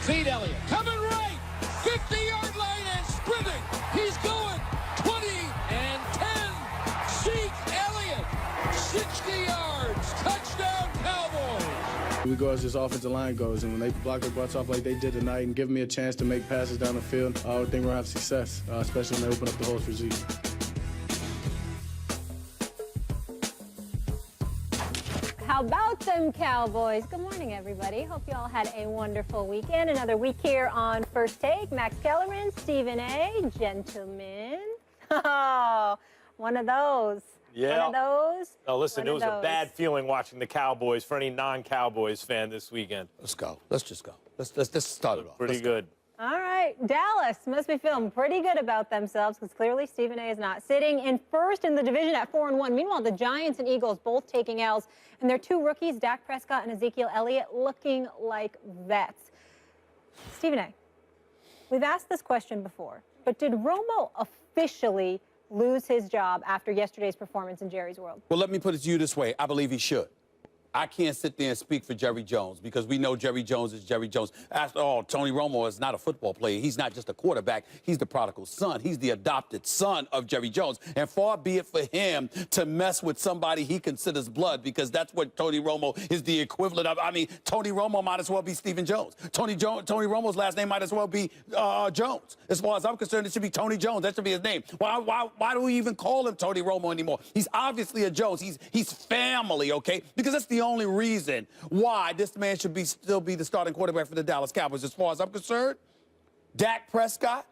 Feed Elliott. Coming right. 50-yard line and sprinting. He's going 20 and 10. Zeke Elliott. 60 yards. Touchdown Cowboys. We go as this offensive line goes, and when they block their butts off like they did tonight and give me a chance to make passes down the field, I think we're going to have success, especially when they open up the holes for Zeke. How about them Cowboys? Good morning, everybody. Hope you all had a wonderful weekend. Another week here on First Take. Max Kellerman, Stephen A. Gentlemen. Oh, one of those. Yeah. One of those. Oh, listen, it was a bad feeling watching the Cowboys for any non-Cowboys fan this weekend. Let's go. Let's just go. Let's start it off. Pretty good. All right, Dallas must be feeling pretty good about themselves because clearly Stephen A. is not sitting in first in the division at 4-1. Meanwhile, the Giants and Eagles both taking L's, and their two rookies, Dak Prescott and Ezekiel Elliott, looking like vets. Stephen A., we've asked this question before, but did Romo officially lose his job after yesterday's performance in Jerry's World? Well, let me put it to you this way. I believe he should. I can't sit there and speak for Jerry Jones because we know Jerry Jones is Jerry Jones. After all, Tony Romo is not a football player. He's not just a quarterback. He's the prodigal son. He's the adopted son of Jerry Jones. And far be it for him to mess with somebody he considers blood, because that's what Tony Romo is the equivalent of. I mean, Tony Romo might as well be Stephen Jones. Tony Romo's last name might as well be Jones. As far as I'm concerned, it should be Tony Jones. That should be his name. Why do we even call him Tony Romo anymore? He's obviously a Jones. He's family, okay? Because that's the only reason why this man should still be the starting quarterback for the Dallas Cowboys. As far as I'm concerned, Dak Prescott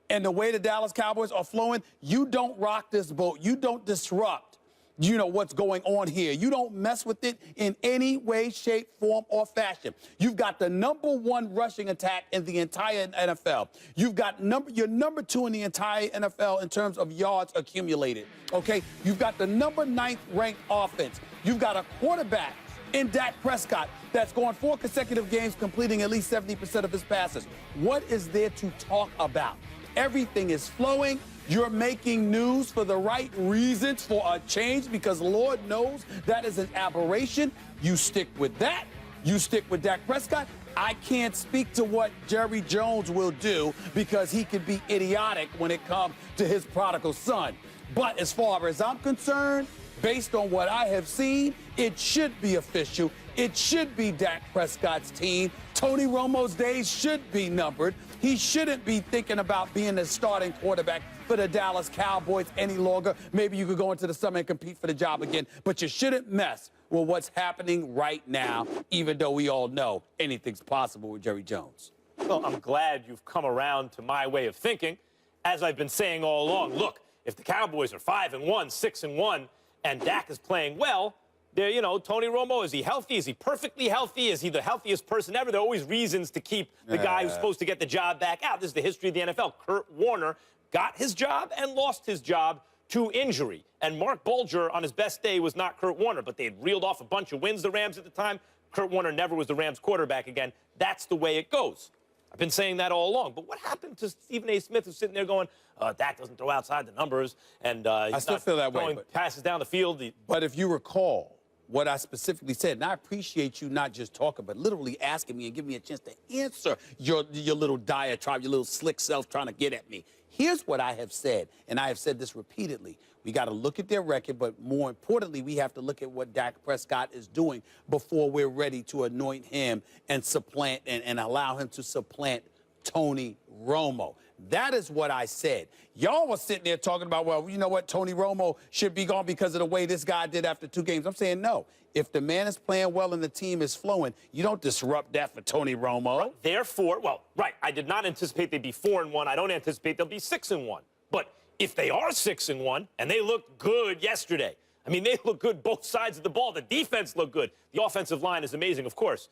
and the way the Dallas Cowboys are flowing, you don't rock this boat. You don't disrupt, what's going on here. You don't mess with it in any way, shape, form, or fashion. You've got the #1 rushing attack in the entire NFL. You've got you're number 2 in the entire NFL in terms of yards accumulated, okay? You've got the #9 ranked offense. You've got a quarterback in Dak Prescott that's gone 4 consecutive games completing at least 70% of his passes. What is there to talk about? Everything is flowing. You're making news for the right reasons for a change, because Lord knows that is an aberration. You stick with that. You stick with Dak Prescott. I can't speak to what Jerry Jones will do because he could be idiotic when it comes to his prodigal son. But as far as I'm concerned, based on what I have seen, it should be official. It should be Dak Prescott's team. Tony Romo's days should be numbered. He shouldn't be thinking about being the starting quarterback for the Dallas Cowboys any longer. Maybe you could go into the summer and compete for the job again, but you shouldn't mess with what's happening right now, even though we all know anything's possible with Jerry Jones. Well, I'm glad you've come around to my way of thinking. As I've been saying all along, look, if the Cowboys are 5-1, 6-1, and Dak is playing well, Tony Romo, is he healthy? Is he perfectly healthy? Is he the healthiest person ever? There are always reasons to keep the guy who's supposed to get the job back out. This is the history of the NFL. Kurt Warner got his job and lost his job to injury. And Mark Bulger, on his best day, was not Kurt Warner, but they had reeled off a bunch of wins, the Rams, at the time. Kurt Warner never was the Rams quarterback again. That's the way it goes. I've been saying that all along. But what happened to Stephen A. Smith, who's sitting there going, Dak doesn't throw outside the numbers, and I still feel that way, but passes down the field. But if you recall what I specifically said, and I appreciate you not just talking, but literally asking me and giving me a chance to answer your little diatribe, your little slick self trying to get at me. Here's what I have said, and I have said this repeatedly. We got to look at their record, but more importantly, we have to look at what Dak Prescott is doing before we're ready to anoint him and supplant and allow him to supplant Tony Romo. That is what I said. Y'all were sitting there talking about, well, you know what, Tony Romo should be gone because of the way this guy did after 2 games. I'm saying no. If the man is playing well and the team is flowing, you don't disrupt that for Tony Romo. Right. Therefore, I did not anticipate they'd be 4-1. I don't anticipate they'll be 6-1. But if they are 6-1, and they looked good yesterday, I mean, they look good both sides of the ball. The defense looked good. The offensive line is amazing, of course.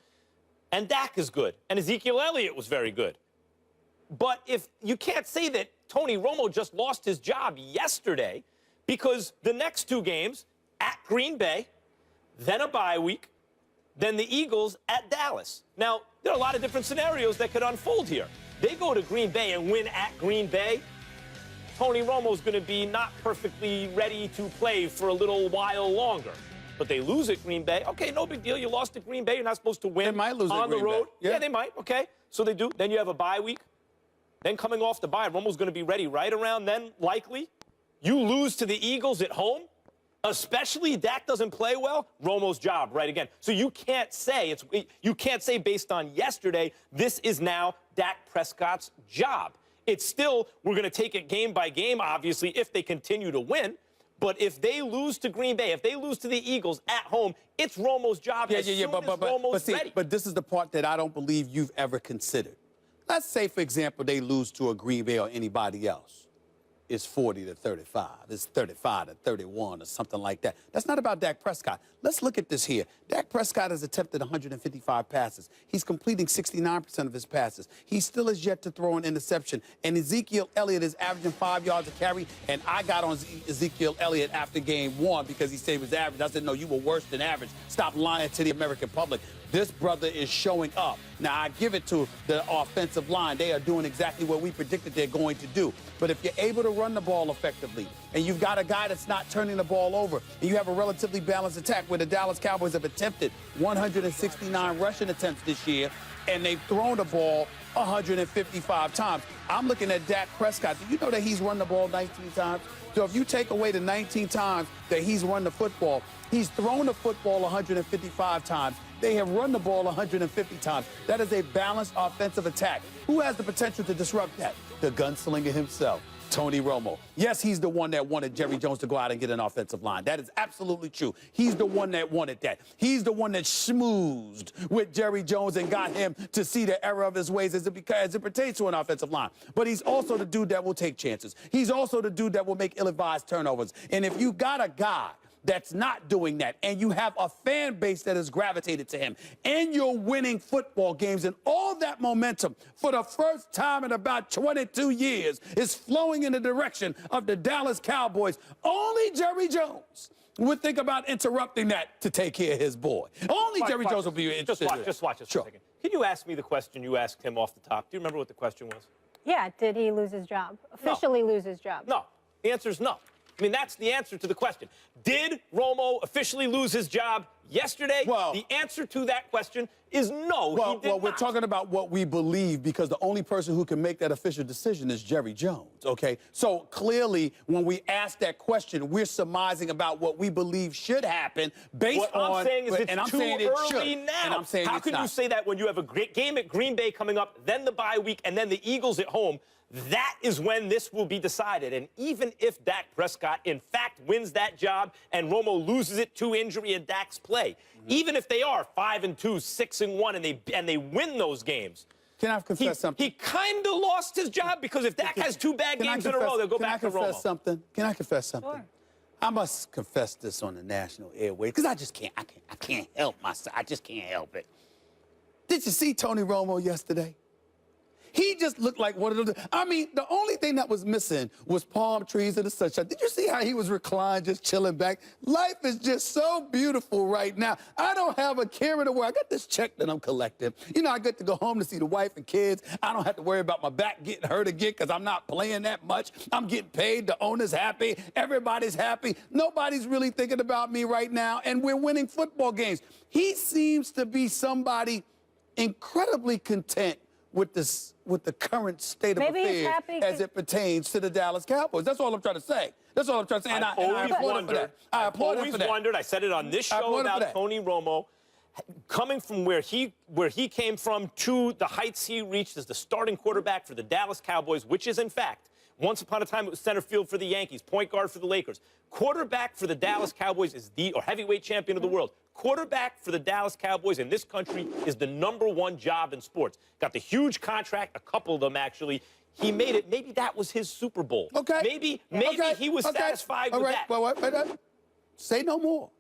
And Dak is good. And Ezekiel Elliott was very good. But if you can't say that Tony Romo just lost his job yesterday, because the next 2 games, at Green Bay, then a bye week, then the Eagles at Dallas. Now, there are a lot of different scenarios that could unfold here. They go to Green Bay and win at Green Bay. Tony Romo's going to be not perfectly ready to play for a little while longer. but they lose at Green Bay. Okay, no big deal. You lost at Green Bay. You're not supposed to win They might lose at on the Green Bay. road. Yeah. Yeah, they might. Okay, so they do. Then you have a bye week. Then coming off the bye, Romo's going to be ready right around then, likely. You lose to the Eagles at home, especially Dak doesn't play well, Romo's job right again. So you can't say based on yesterday, this is now Dak Prescott's job. It's still, we're going to take it game by game, obviously, if they continue to win. But if they lose to Green Bay, if they lose to the Eagles at home, it's Romo's job as soon as Romo's ready. But this is the part that I don't believe you've ever considered. Let's say, for example, they lose to a Green Bay or anybody else. It's 40-35. It's 35-31 or something like that. That's not about Dak Prescott. Let's look at this here. Dak Prescott has attempted 155 passes. He's completing 69% of his passes. He still has yet to throw an interception. And Ezekiel Elliott is averaging 5 yards a carry. And I got on Ezekiel Elliott after game 1 because he said he was average. I said, no, you were worse than average. Stop lying to the American public. This brother is showing up. Now, I give it to the offensive line. They are doing exactly what we predicted they're going to do. But if you're able to run the ball effectively, and you've got a guy that's not turning the ball over, and you have a relatively balanced attack where the Dallas Cowboys have attempted 169 rushing attempts this year, and they've thrown the ball 155 times. I'm looking at Dak Prescott. Do you know that he's run the ball 19 times? So if you take away the 19 times that he's run the football, he's thrown the football 155 times. They have run the ball 150 times. That is a balanced offensive attack. Who has the potential to disrupt that? The gunslinger himself, Tony Romo. Yes, he's the one that wanted Jerry Jones to go out and get an offensive line. That is absolutely true. He's the one that wanted that. He's the one that schmoozed with Jerry Jones and got him to see the error of his ways as it pertains to an offensive line. But he's also the dude that will take chances. He's also the dude that will make ill-advised turnovers. And if you got a guy that's not doing that, and you have a fan base that has gravitated to him, and you're winning football games, and all that momentum for the first time in about 22 years is flowing in the direction of the Dallas Cowboys. Only Jerry Jones would think about interrupting that to take care of his boy. Only Jerry Jones will be interested. Just watch this for a second. Can you ask me the question you asked him off the top? Do you remember what the question was? Yeah, did he lose his job? Officially lose his job? No. The answer is no. I mean, that's the answer to the question. Did Romo officially lose his job yesterday? Well, the answer to that question is no, he did not. We're talking about what we believe because the only person who can make that official decision is Jerry Jones, okay? So clearly, when we ask that question, we're surmising about what we believe should happen based on... What I'm saying is it's and I'm too saying it early should, now. and I'm saying How can you say that when you have a great game at Green Bay coming up, then the bye week, and then the Eagles at home? That is when this will be decided. And even if Dak Prescott, in fact, wins that job and Romo loses it to injury in Dak's play, even if they are 5-2, 6-1, and they win those games, can I confess something? He kind of lost his job because if Dak has 2 bad games in a row, they'll go back to Romo. Can I confess something? Can I confess something? Sure. I must confess this on the national airways because I can't help myself. I just can't help it. Did you see Tony Romo yesterday? He just looked like one of those. I mean, the only thing that was missing was palm trees and the sunshine. Did you see how he was reclined, just chilling back? Life is just so beautiful right now. I don't have a care in the world. I got this check that I'm collecting. You know, I get to go home to see the wife and kids. I don't have to worry about my back getting hurt again because I'm not playing that much. I'm getting paid. The owner's happy. Everybody's happy. Nobody's really thinking about me right now, and we're winning football games. He seems to be somebody incredibly content with the current state of affairs as it pertains to the Dallas Cowboys. That's all I'm trying to say. That's all I'm trying to say. And I applaud him for that. I've always wondered. I said it on this show about Tony Romo, coming from where he came from to the heights he reached as the starting quarterback for the Dallas Cowboys, which is, in fact, once upon a time it was center field for the Yankees, point guard for the Lakers. Quarterback for the Dallas Cowboys is or heavyweight champion of the world. Quarterback for the Dallas Cowboys in this country is the #1 job in sports. Got the huge contract, a couple of them actually. He made it. Maybe that was his Super Bowl. Okay. Maybe he was satisfied with that. Well, say no more.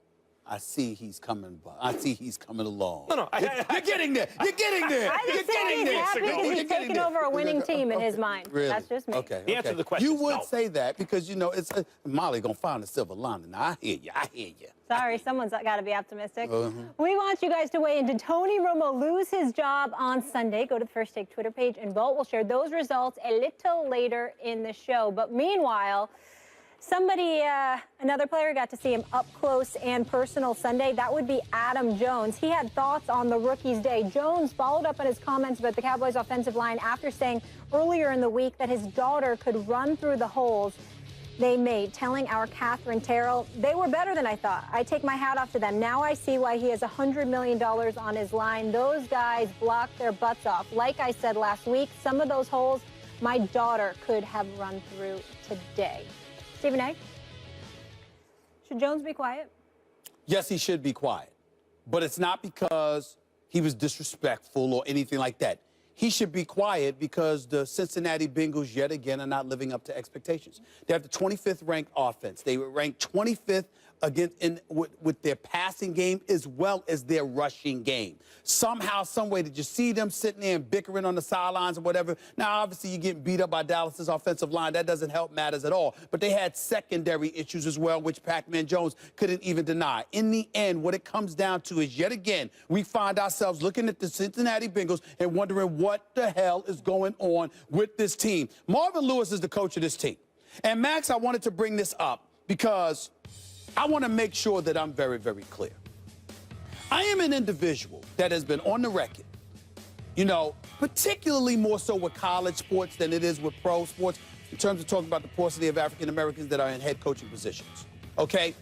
I see he's coming. I see he's coming along. No. You're getting there. You're getting there. I just say he's happy because he's taking over a winning team in his mind. Really? That's just me. Okay. The answer to the question you is would no. say that because, you know, it's Molly going to find a silver lining. Now, I hear you. Sorry, someone's got to be optimistic. We want you guys to weigh in. Did Tony Romo lose his job on Sunday? Go to the First Take Twitter page and vote. We'll share those results a little later in the show. But meanwhile, Somebody, another player, got to see him up close and personal Sunday. That would be Adam Jones. He had thoughts on the rookie's day. Jones followed up on his comments about the Cowboys' offensive line after saying earlier in the week that his daughter could run through the holes they made, telling our Catherine Terrell, "They were better than I thought. I take my hat off to them. Now I see why he has $100 million on his line. Those guys blocked their butts off. Like I said last week, some of those holes my daughter could have run through today." Stephen A., should Jones be quiet? Yes, he should be quiet. But it's not because he was disrespectful or anything like that. He should be quiet because the Cincinnati Bengals yet again are not living up to expectations. They have the 25th ranked offense. They were ranked 25th with their passing game as well as their rushing game. Somehow, some way, did you see them sitting there and bickering on the sidelines or whatever? Now, obviously, you're getting beat up by Dallas's offensive line. That doesn't help matters at all. But they had secondary issues as well, which Pac-Man Jones couldn't even deny. In the end, what it comes down to is, yet again, we find ourselves looking at the Cincinnati Bengals and wondering what the hell is going on with this team. Marvin Lewis is the coach of this team. And, Max, I wanted to bring this up because I want to make sure that I'm very, very clear. I am an individual that has been on the record, you know, particularly more so with college sports than it is with pro sports in terms of talking about the paucity of African Americans that are in head coaching positions, okay?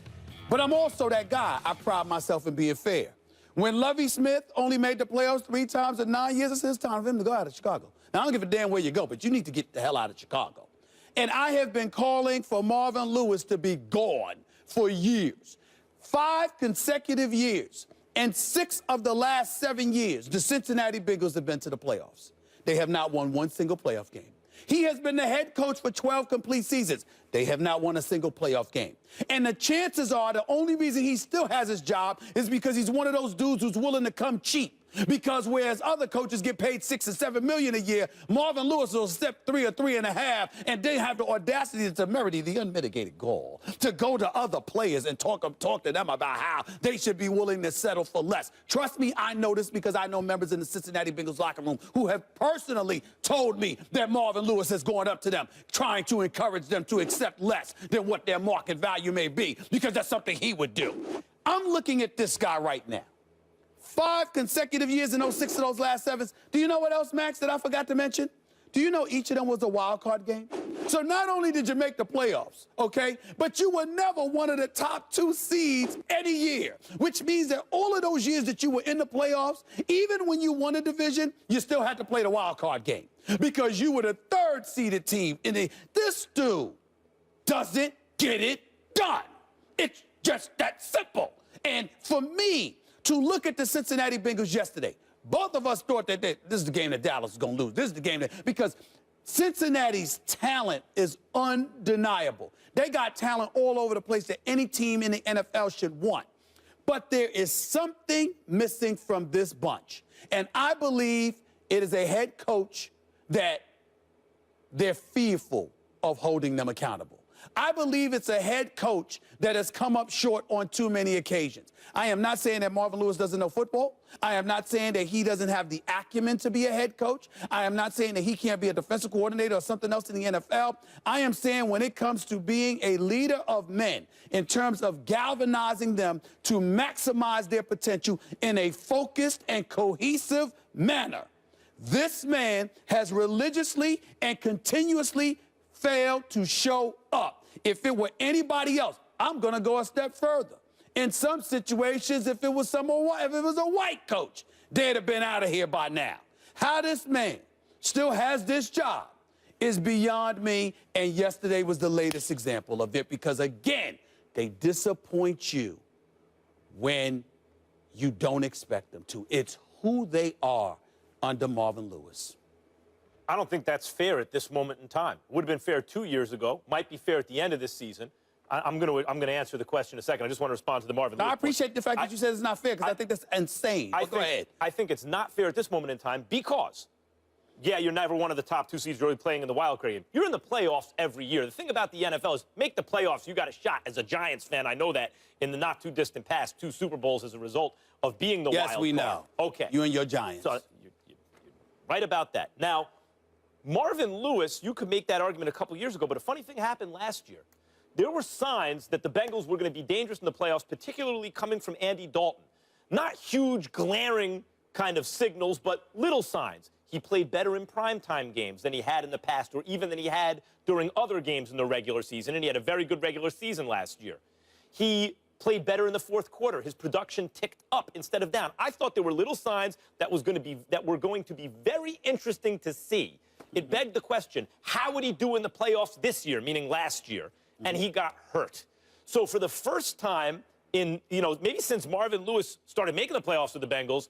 But I'm also that guy. I pride myself in being fair. When Lovie Smith only made the playoffs 3 times in 9 years, it's time for him to go out of Chicago. Now, I don't give a damn where you go, but you need to get the hell out of Chicago. And I have been calling for Marvin Lewis to be gone for years. 5 consecutive years. And 6 of the last 7 years, the Cincinnati Bengals have been to the playoffs. They have not won one single playoff game. He has been the head coach for 12 complete seasons. They have not won a single playoff game. And the chances are the only reason he still has his job is because he's one of those dudes who's willing to come cheap. Because whereas other coaches get paid $6 or $7 million a year, Marvin Lewis will step 3 or 3.5, and they have the audacity, the temerity, the unmitigated gall to go to other players and talk to them about how they should be willing to settle for less. Trust me, I know this because I know members in the Cincinnati Bengals locker room who have personally told me that Marvin Lewis has gone up to them, trying to encourage them to accept less than what their market value may be, because that's something he would do. I'm looking at this guy right now. 5 consecutive years in those 6 of those last 7. Do you know what else, Max, that I forgot to mention? Do you know each of them was a wild card game? So not only did you make the playoffs, okay, but you were never one of the top 2 seeds any year, which means that all of those years that you were in the playoffs, even when you won a division, you still had to play the wild card game because you were the 3rd seeded team. This dude doesn't get it done. It's just that simple. And for me, to look at the Cincinnati Bengals yesterday, both of us thought that this is the game that Dallas is going to lose. This is the game because Cincinnati's talent is undeniable. They got talent all over the place that any team in the NFL should want. But there is something missing from this bunch. And I believe it is a head coach that they're fearful of holding them accountable. I believe it's a head coach that has come up short on too many occasions. I am not saying that Marvin Lewis doesn't know football. I am not saying that he doesn't have the acumen to be a head coach. I am not saying that he can't be a defensive coordinator or something else in the NFL. I am saying when it comes to being a leader of men, in terms of galvanizing them to maximize their potential in a focused and cohesive manner, this man has religiously and continuously failed to show up. If it were anybody else, I'm going to go a step further. In some situations, if it was a white coach, they'd have been out of here by now. How this man still has this job is beyond me, and yesterday was the latest example of it because, again, they disappoint you when you don't expect them to. It's who they are under Marvin Lewis. I don't think that's fair at this moment in time. Would have been fair 2 years ago. Might be fair at the end of this season. I'm going to answer the question in a second. I just want to respond to the Marvin Lewis I appreciate the fact that you said it's not fair because I think that's insane. Go ahead. I think it's not fair at this moment in time because, yeah, you're never one of the top 2 seeds really playing in the wild card game. You're in the playoffs every year. The thing about the NFL is make the playoffs. You got a shot. As a Giants fan, I know that in the not too distant past, 2 Super Bowls as a result of being the wild card. Yes, we know. Okay. You and your Giants. So, you're right about that. Now, Marvin Lewis, you could make that argument a couple years ago, but a funny thing happened last year. there were signs that the Bengals were going to be dangerous in the playoffs, particularly coming from Andy Dalton. Not huge, glaring kind of signals, but little signs. He played better in primetime games than he had in the past, or even than he had during other games in the regular season, and he had a very good regular season last year. He played better in the fourth quarter. His production ticked up instead of down. I thought there were little signs that were going to be very interesting to see. It begged the question, how would he do in the playoffs this year, meaning last year? And he got hurt. So for the first time in, maybe since Marvin Lewis started making the playoffs with the Bengals,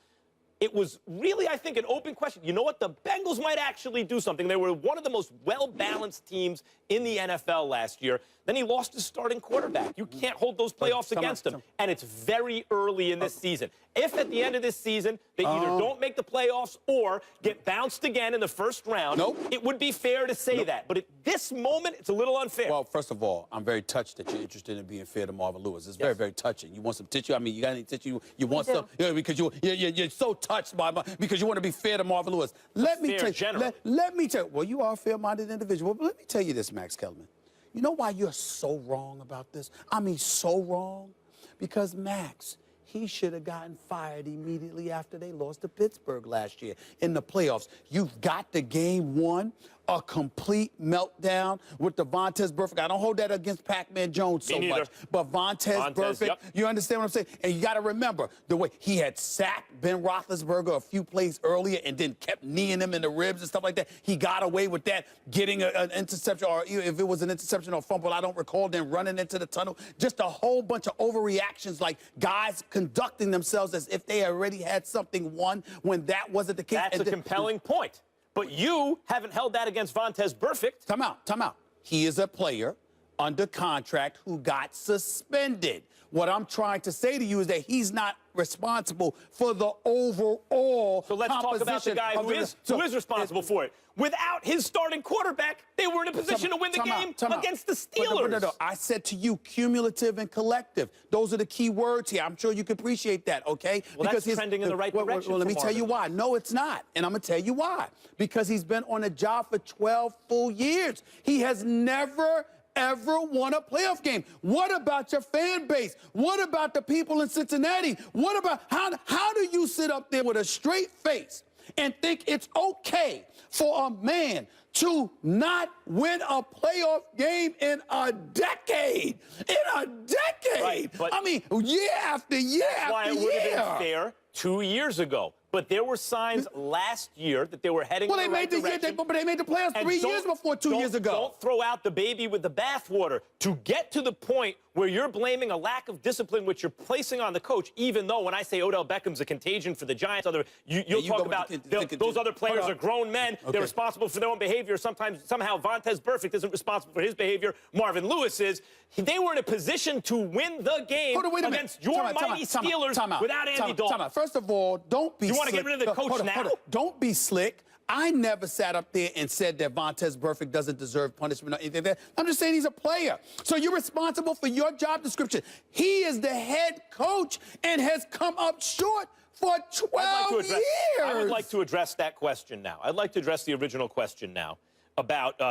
it was really, I think, an open question. You know what? The Bengals might actually do something. They were one of the most well-balanced teams in the NFL last year. Then he lost his starting quarterback. You can't hold those playoffs against him. And it's very early in this season. If at the end of this season they either don't make the playoffs or get bounced again in the first round, it would be fair to say that. But at this moment, it's a little unfair. Well, first of all, I'm very touched that you're interested in being fair to Marvin Lewis. It's very, very touching. You want some tissue? I mean, you got any tissue? You want some? Yeah, because you're so touched by because you want to be fair to Marvin Lewis. Let me tell you. Well, you are a fair-minded individual. But let me tell you this, Max Kellerman. You know why you're so wrong about this? I mean, so wrong? Because, Max, he should have gotten fired immediately after they lost to Pittsburgh last year in the playoffs. You've got the game won, a complete meltdown with the Vontaze Burfict. I don't hold that against Pac-Man Jones so much, but Vontaze Burfict, you understand what I'm saying? And you got to remember the way he had sacked Ben Roethlisberger a few plays earlier and then kept kneeing him in the ribs and stuff like that. He got away with that, getting an interception, or if it was an interception or fumble, I don't recall, then running into the tunnel. Just a whole bunch of overreactions, like guys conducting themselves as if they already had something won when that wasn't the case. That's a compelling point. But you haven't held that against Vontaze Burfict. Time out. He is a player under contract who got suspended. What I'm trying to say to you is that he's not responsible for the overall So let's talk about the guy who is responsible for it. Without his starting quarterback, they were in a position to win the game against the Steelers. No. I said to you, cumulative and collective. Those are the key words here. I'm sure you can appreciate that, okay? Well, because that's trending in the right direction. Well, let me tell you why. No, it's not. And I'm going to tell you why. Because he's been on a job for 12 full years. He has never ever won a playoff game. What about your fan base? What about the people in Cincinnati? What about how do you sit up there with a straight face and think it's okay for a man to not win a playoff game in a decade? In a decade! Right, but I mean, year after year after year. Why it would have been fair 2 years ago. But there were signs last year that they were heading in the right direction. But they made the playoffs 3 years before 2 years ago. Don't throw out the baby with the bathwater. To get to the point where you're blaming a lack of discipline, which you're placing on the coach, even though when I say Odell Beckham's a contagion for the Giants, you'll talk about those other players are grown men. Okay. They're responsible for their own behavior. Somehow Vontaze Burfict isn't responsible for his behavior. Marvin Lewis is. They were in a position to win the game against your mighty Steelers without Andy Dalton. First of all, don't be You want to get rid of the coach now? Don't be slick. I never sat up there and said that Vontaze Burfict doesn't deserve punishment or anything like that. I'm just saying he's a player. So you're responsible for your job description. He is the head coach and has come up short for 12 years. I would like to address that question now. I'd like to address the original question now about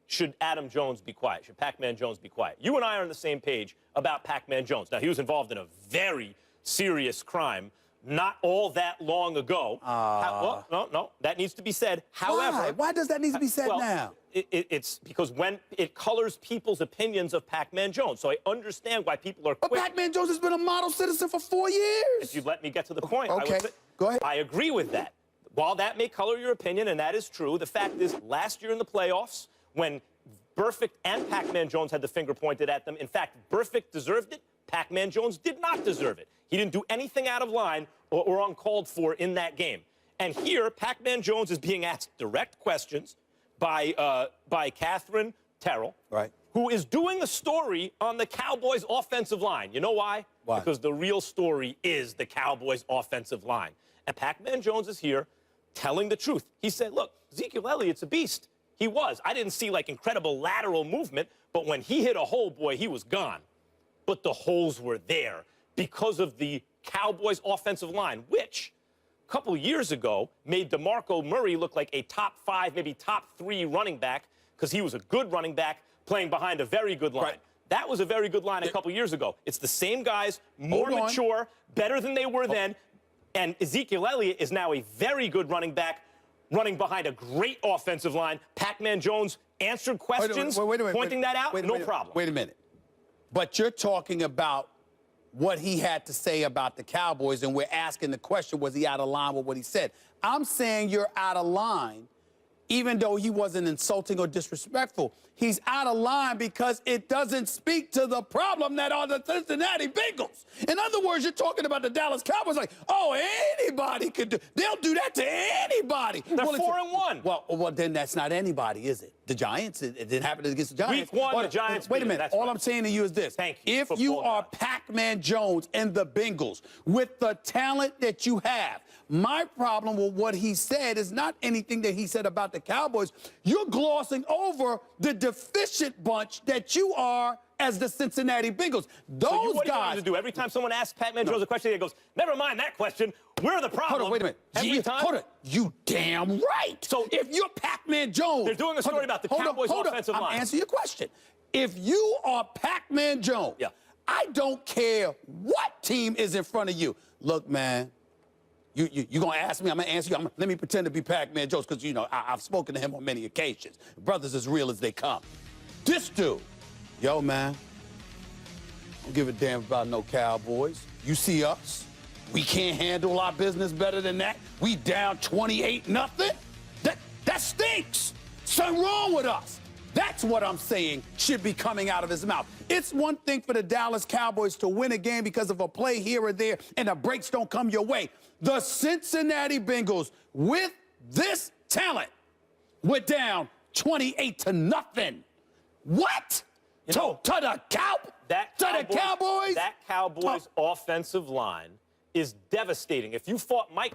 should Adam Jones be quiet? Should Pac-Man Jones be quiet? You and I are on the same page about Pac-Man Jones. Now, he was involved in a very serious crime not all that long ago. Well, no, that needs to be said. However, why does that need to be said now? It's because when it colors people's opinions of Pac-Man Jones. So I understand why people are quick. But Pac-Man Jones has been a model citizen for 4 years. If you'd let me get to the point. Okay, go ahead. I agree with that. While that may color your opinion, and that is true, the fact is last year in the playoffs, when Burfict and Pac-Man Jones had the finger pointed at them, in fact, Burfict deserved it, Pac-Man Jones did not deserve it. He didn't do anything out of line or uncalled for in that game. And here, Pac-Man Jones is being asked direct questions by Catherine Terrell, who is doing a story on the Cowboys' offensive line. You know why? Why? Because the real story is the Cowboys' offensive line. And Pac-Man Jones is here telling the truth. He said, look, Ezekiel Elliott's a beast. He was. I didn't see, like, incredible lateral movement, but when he hit a hole, boy, he was gone. But the holes were there because of the Cowboys' offensive line, which a couple years ago made DeMarco Murray look like a top 5, maybe top 3 running back because he was a good running back playing behind a very good line. That was a very good line a couple years ago. It's the same guys, more mature, better than they were then. And Ezekiel Elliott is now a very good running back, running behind a great offensive line. Pac-Man Jones answered questions, pointing that out, no problem. Wait a minute. But you're talking about what he had to say about the Cowboys, and we're asking the question, was he out of line with what he said? I'm saying you're out of line, even though he wasn't insulting or disrespectful. He's out of line because it doesn't speak to the problem that are the Cincinnati Bengals. In other words, you're talking about the Dallas Cowboys like, oh, anybody could do. They'll do that to anybody. They're 4-1. Well, then that's not anybody, is it? The Giants, it didn't happen against the Giants. Week 1, the Giants. Wait a minute. All I'm saying to you is this. Thank you. If you are Pac-Man Jones and the Bengals with the talent that you have, my problem with what he said is not anything that he said about the Cowboys. You're glossing over the deficient bunch that you are as the Cincinnati Bengals. Those what guys. Do you do? Every time someone asks Pac-Man Jones a question, he goes, never mind that question. We're the problem. Hold on, wait a minute. Every time. Hold on. You damn right. So if you're Pac-Man Jones. They're doing a story about the Cowboys offensive line. I'm answering your question. If you are Pac-Man Jones, I don't care what team is in front of you. Look, man. You're going to ask me, I'm going to answer you. Let me pretend to be Pac-Man Jones because, you know, I've spoken to him on many occasions. Brothers as real as they come. This dude, yo, man, don't give a damn about no Cowboys. You see us. We can't handle our business better than that. We down 28-0. That stinks. Something wrong with us. That's what I'm saying should be coming out of his mouth. It's one thing for the Dallas Cowboys to win a game because of a play here or there and the breaks don't come your way. The Cincinnati Bengals, with this talent, were down 28-0. What? To the Cowboys? That Cowboys offensive line is devastating. If you fought Mike